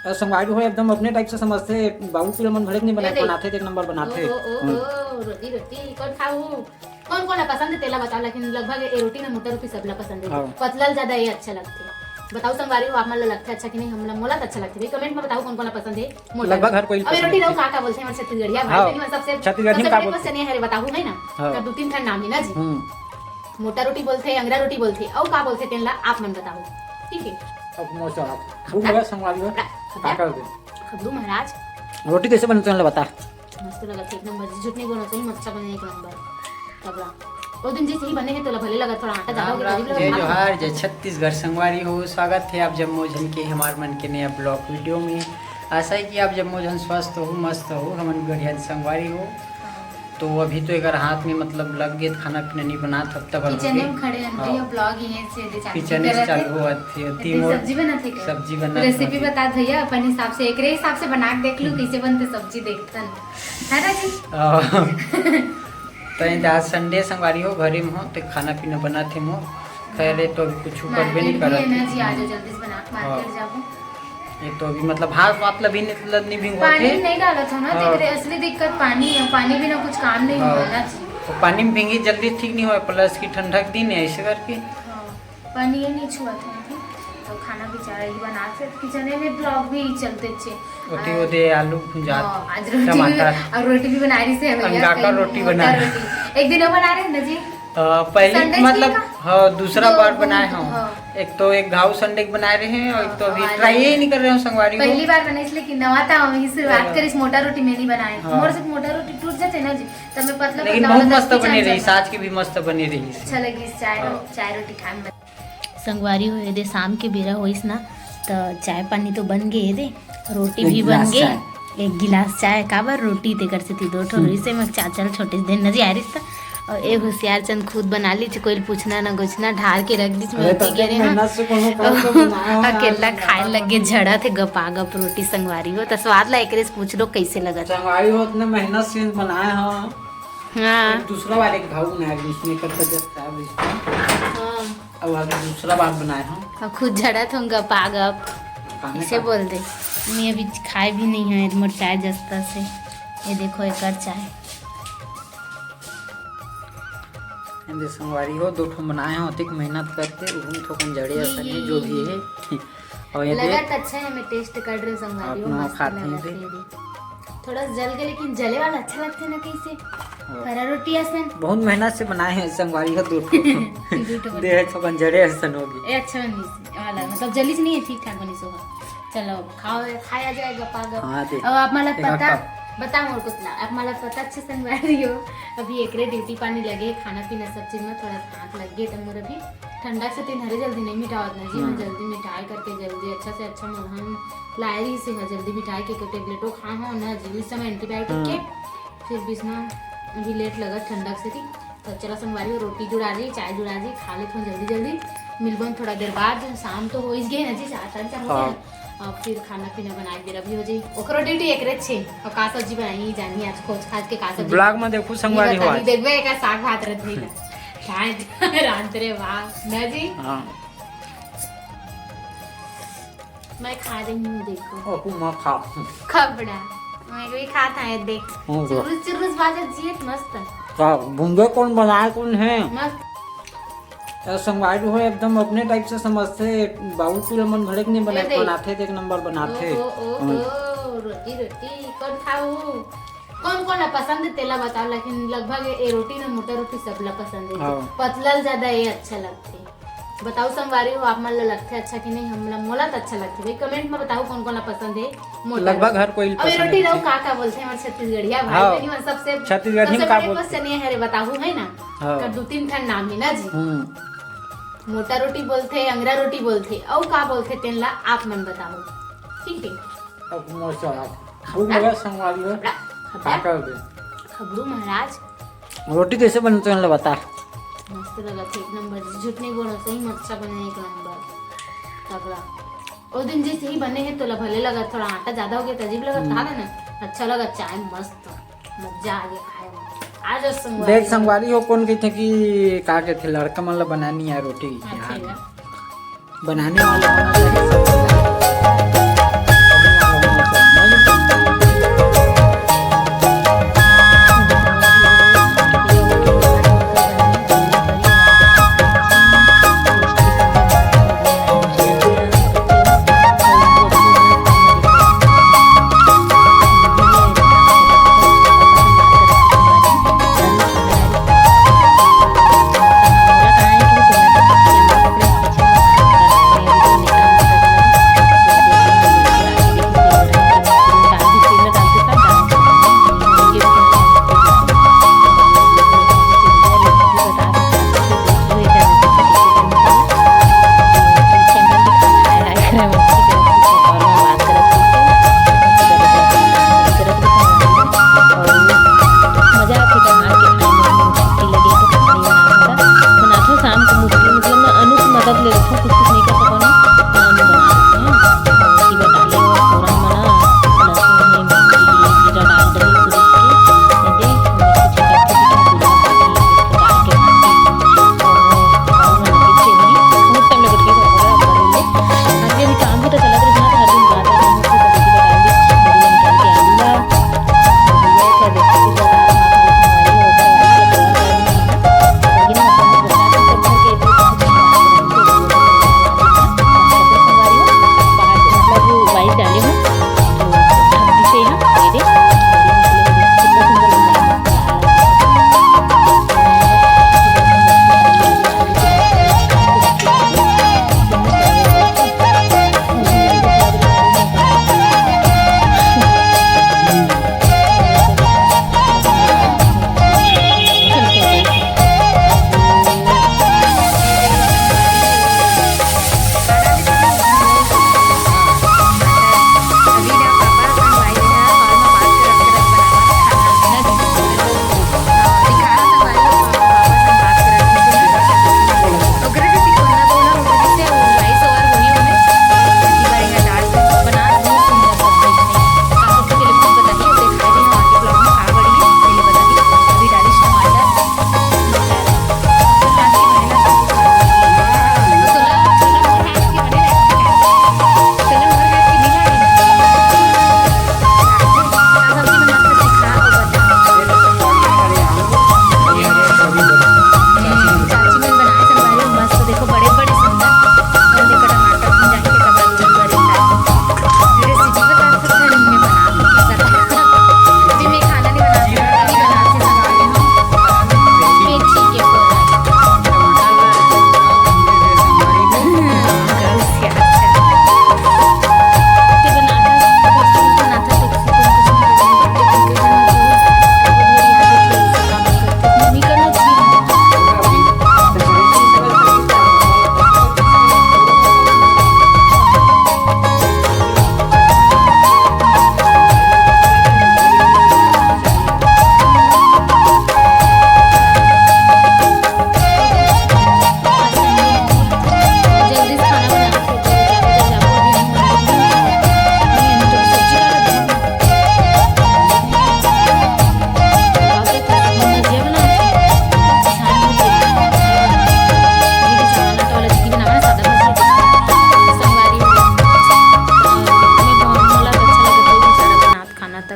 संगवारी हो एकदम अपने टाइप से समझते। बाबू के मन भड़क नहीं बनाए, बनाते थे एक नंबर बनाते। रोटी रोटी कौन खाऊ कौन कौन पसंद है तेला बताओ, लेकिन लगभग ये रोटी में मोटा रोटी सबला पसंद है। पतलल ज्यादा ये अच्छा लगते। बताओ संगवारी हो आप मन लगता है अच्छा कि नहीं, हमला मोला अच्छा लगता है। कमेंट में बताओ कौन कौन पसंद है। लगभग हर कोई अब रोटी रहो का बोलते हैं हमारे छत्तीसगढ़िया भाई बहन सबसे छत्तीसगढ़ी में का बोलते हैं है बताओ है ना। तो दो तीन ठन नाम है ना जी। मोटा रोटी बोलते हैं, अंगरा रोटी बोलते हैं, और का बोलते हैं तेला आप मन बताओ। ठीक है अब मोचा खूब लगा संगवारी हो का कर दे। खबरू महाराज रोटी कैसे बनते हैं बता। मस्त लगा एक नंबर, झूठ नहीं बोलना चाहिए, अच्छा बने एक नंबर तगड़ा। वो दिन जैसे ही बने हैं तो भले लगा थोड़ा आटा ज्यादा हो गया। जय जोहार, जय छत्तीसगढ़ संगवारी हो। स्वागत है आप जम्मू जन के हमारे मन के नया ब्लॉग वीडियो में। आशा है कि आप जम्मू जन स्वस्थ हो, मस्त हो, हमन बढ़िया संगवारी हो। तो अभी तो एक हाथ में मतलब लग गए खाना पीना नहीं बना तब तक किचन में खड़े हैं भैया ब्लॉग ये से किचन में चालू हुआ थी सब्जी बनाते क्या सब्जी बना रेसिपी बता भैया अपन हिसाब से एकरे हिसाब से बना के देख लूं कैसे बनते सब्जी देखतन है ना जी। तो आज संडे संगवारी हो घरे में हो तो खाना पीना बनाते हो। खैर तो अभी कुछ कर भी नहीं कर ना जी आज जल्दी से बना मार्केट जाबो। ये तो अभी मतलब हाथ मतलब भी नहीं भिंगो पानी नहीं डाला था ना देख रहे असली दिक्कत पानी है, पानी बिना कुछ काम नहीं होगा ना जी। तो पानी में भींगी जल्दी ठीक नहीं हो, प्लस की ठंडक दिन है ऐसे करके पानी ये नहीं छुआ था तो खाना भी चाह रही बना के किचन में ब्लॉग भी चलते थे। रोटी ओदे आलू भुजा आज रोटी भी बना रही से अंडा का रोटी बना एक दिन बना रहे ना जी पहले मतलब हाँ दूसरा बार बनाए हम। एक तो एक घाव संडे बनाए रहे हैं और एक तो अभी ट्राई ही नहीं कर रहे हो संगवारी। पहली बार बने इसलिए कि नवा था वही शुरुआत करी मोटा रोटी में नहीं बनाए मोर से मोटा रोटी टूट जाते ना जी तब मैं पतला लेकिन बहुत मस्त बनी रही, साज की भी मस्त बनी रही। अच्छा लगी चाय रोटी खाने में। संगवारी हो दे शाम के बेरा होइस ना तो चाय पानी तो बन गए दे, रोटी भी बन गए। एक गिलास चाय काबर रोटी ते कर से थी दो ठो से मैं चाचल छोटे दिन नजी आ रही था। और एक होशियार चंद खुद बना ली कोई पूछना ना कुछना ढार के रख दी अकेला खाए लगे झड़ा थे गपा गप रोटी संगवारी हो तो स्वाद ला एकरे से पूछ लो कैसे लगा। संगवारी हो इतने मेहनत से बनाए हैं। हाँ दूसरा वाले के घाव बनाए इसमें कर अब आगे दूसरा बार बनाए हैं खुद झड़ा था गपा गप कैसे बोल दे। मैं अभी खाए भी नहीं है मोर चाय जस्ता से ये देखो एक चाय संगवारी हो दो ठो बनाए हो अधिक मेहनत करके उन थोकन जड़े असर है जो भी है। और ये लगा अच्छा है मैं टेस्ट कर रहे संगवारी हो मस्त खाते हैं थोड़ा जल गए लेकिन जले वाला अच्छा लगता है ना कैसे हरा रोटी असन बहुत मेहनत से बनाए हैं संगवारी हो दो ठो दे थोकन जड़े असन होगी ए अच्छा बनी वाला मतलब जल्दी से नहीं है ठीक ठाक बनी सो। चलो खाओ खाया जाएगा पागल। अब आप मला पता बताओ और कुछ ना अब मला पता अच्छे संगवारी हो अभी एकरे ड्यूटी पानी लगे खाना पीना सब चीज में थोड़ा हाथ लग गए तो मोर अभी ठंडा से तीन हरे जल्दी नहीं मिटावत ना जी मैं जल्दी मिटाई करके जल्दी अच्छा से अच्छा मुल्हन लायरी से जल्दी मिटाई के टेबलेटो खा हो ना जी इस समय एंटीबायोटिक के फिर बीच में अभी लेट लगा ठंडक से थी तो चला संगवारी हो रोटी जुड़ा दी चाय जुड़ा दी खा ले जल्दी जल्दी मिलबन थोड़ा देर बाद शाम तो हो ही गए ना जी 4 हो और फिर खाना पीना बनाए देर अभी हो जाई ओकरो ड्यूटी एकरे छे और का सब्जी बनाई जानी आज खोज खाज के का सब्जी ब्लॉग में देखो संगवारी हो देखबे का साग भात रहत नहीं खाए रात रे वाह ना जी हां मैं खा रही हूं देखो ओ तू मत खा खबड़ा मैं भी खाता है देख चुरुस चुरुस बाजत जीत मस्त का भुंगे कौन बनाए कौन है मस्त संगवारी हो एकदम अपने टाइप से समझते। बाबू के मन भड़क नहीं बनाए, बनाते थे एक नंबर बनाते। रोटी रोटी कौन खाऊ कौन कौन पसंद तेला बताओ, लेकिन लगभग ये रोटी ना मोटा रोटी सबला पसंद है। पतलल ज्यादा ये अच्छा लगते। बताओ संगवारी हो आप मन लगता है अच्छा कि नहीं, हमला मोला तो अच्छा लगता है। कमेंट में बताओ कौन कौन पसंद है। लगभग हर कोई अब रोटी रहो का बोलते हैं हमारे छत्तीसगढ़िया भाई बहन सबसे छत्तीसगढ़ी में का बोलते हैं है बताओ है ना का दो तीन ठन नाम है ना जी। मोटा रोटी बोलते अंगरा रोटी बोलते और का बोलते तेला आप मन बताओ। ठीक है अब मोचा खूब लगा संगवारी हो का कर दे। खबरू महाराज रोटी कैसे बनते हैं बता। मस्त लगा था एक नंबर, झूठ नहीं बोलना सही अच्छा बने एक नंबर तगड़ा। वो दिन जैसे ही बने हैं तो भले लगा थोड़ा आटा ज्यादा हो गया तो अजीब लगा था ना अच्छा लगा चाय मस्त मजा आ गया खाए में। आज देख संगवारी हो कौन कहते कि का कहते लड़का मन ला बनानी है रोटी बनाने वाला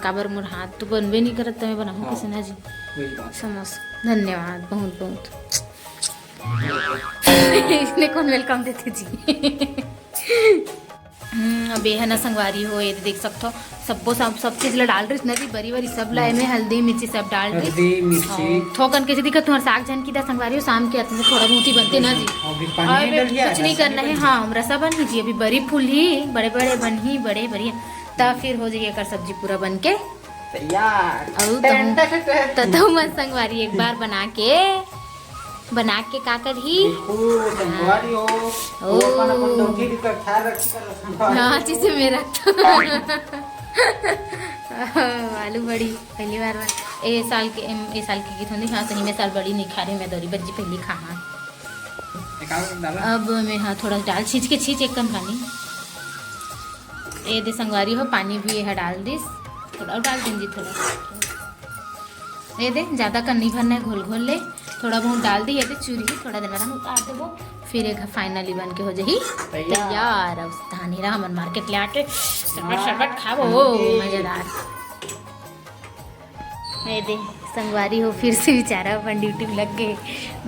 काबर मोर हाथ तो बनबे नहीं करत तमें बनाऊँ हाँ। कैसे ना जी वही बात। समोसा धन्यवाद बहुत बहुत इसने कौन वेलकम देते जी अब है ना संगवारी हो ये देख सकते हो सब चीज ला डाल रही ना जी बरी बरी सब ला में हल्दी मिर्ची सब डाल रही हल्दी मिर्ची थोकन कैसे दिक्कत तुम्हारे साग जन की दा संगवारी हो शाम के आते थोड़ा बहुत ही बनते ना जी अभी पानी में और डल गया कुछ नहीं करना है हाँ रसा बन लीजिए अभी बड़ी फूल ही बड़े बड़े बन ही बड़े बढ़िया तब फिर हो जाइए कर सब्जी पूरा बन के तैयार। तो मैं संगवारी एक बार बना के का कर ही बिल्कुल संगवारी हो ओ। तो अपन डोंगी भी का ख्याल रखी कर संगवारी। हाँ चीज़ मेरा आलू बड़ी पहली बार ए साल के गीत होंगे हाँ सही में साल बड़ी नहीं खा रही मैं दौरी बज्जी पहली खा हाँ अब मैं हाँ थोड़ा डाल छींच एक कम पानी ए दे संगवारी हो पानी भी है डाल दिस थोड़ा और डाल दीजिए थोड़ा ये दे ज़्यादा कर नहीं भरना है घोल ले थोड़ा बहुत डाल दी ये दे चूरी थोड़ा देर बाद उतार देवो फिर एक फाइनली बन के हो जाही तैयार अब धानी रहा मन मार्केट ले आके शरबत खाबो मजेदार ये दे संगवारी हो फिर से बेचारा अपन ड्यूटी में लग गए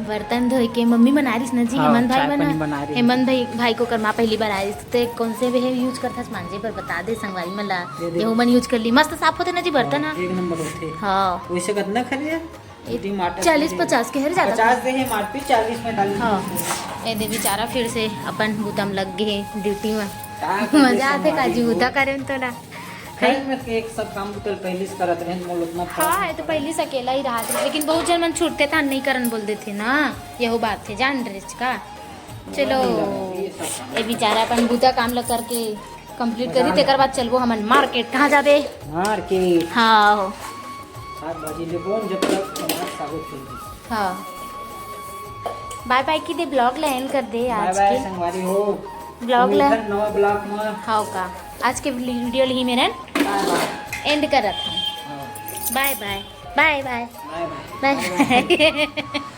बर्तन धोए के मम्मी बना रही ना जी हाँ, हेमंत भाई चाय पानी बना रही। हेमंत भाई को कर माँ पहली बार आ रही तो कौन से वे यूज करता मांझे पर बता दे संगवारी में ला ये मन यूज कर ली मस्त साफ होते ना जी बर्तन हाँ एक नंबर होते। हाँ वैसे कितना खरीदे 40-50 के हर ज्यादा 50 दे है मार्पी 40-45। हाँ ये दे बेचारा फिर से अपन बुतम लग गए ड्यूटी में का मजा आते काजी बुता करे तो ना खैर में एक सब काम तो पहले से करत रहे मोल उतना हाँ ये तो पहले से अकेला ही रहा था लेकिन बहुत जन मन छूटते था नहीं करन बोल देते ना यही बात थे जान रहे का चलो ये बेचारा अपन बुता काम लग करके कंप्लीट करी तेकर बाद चलबो हमन मार्केट कहाँ जाबे मार्केट हाँ 7 बजे ले बोन जब तक हमारा सागो चल हाँ बाय बाय की दे ब्लॉग ला एंड कर दे बाय आज बाय के संगवारी हो ब्लॉग ला नवा ब्लॉग में हाँ का आज के वीडियो ही मेरा एंड कर रहा था bye bye bye bye bye bye bye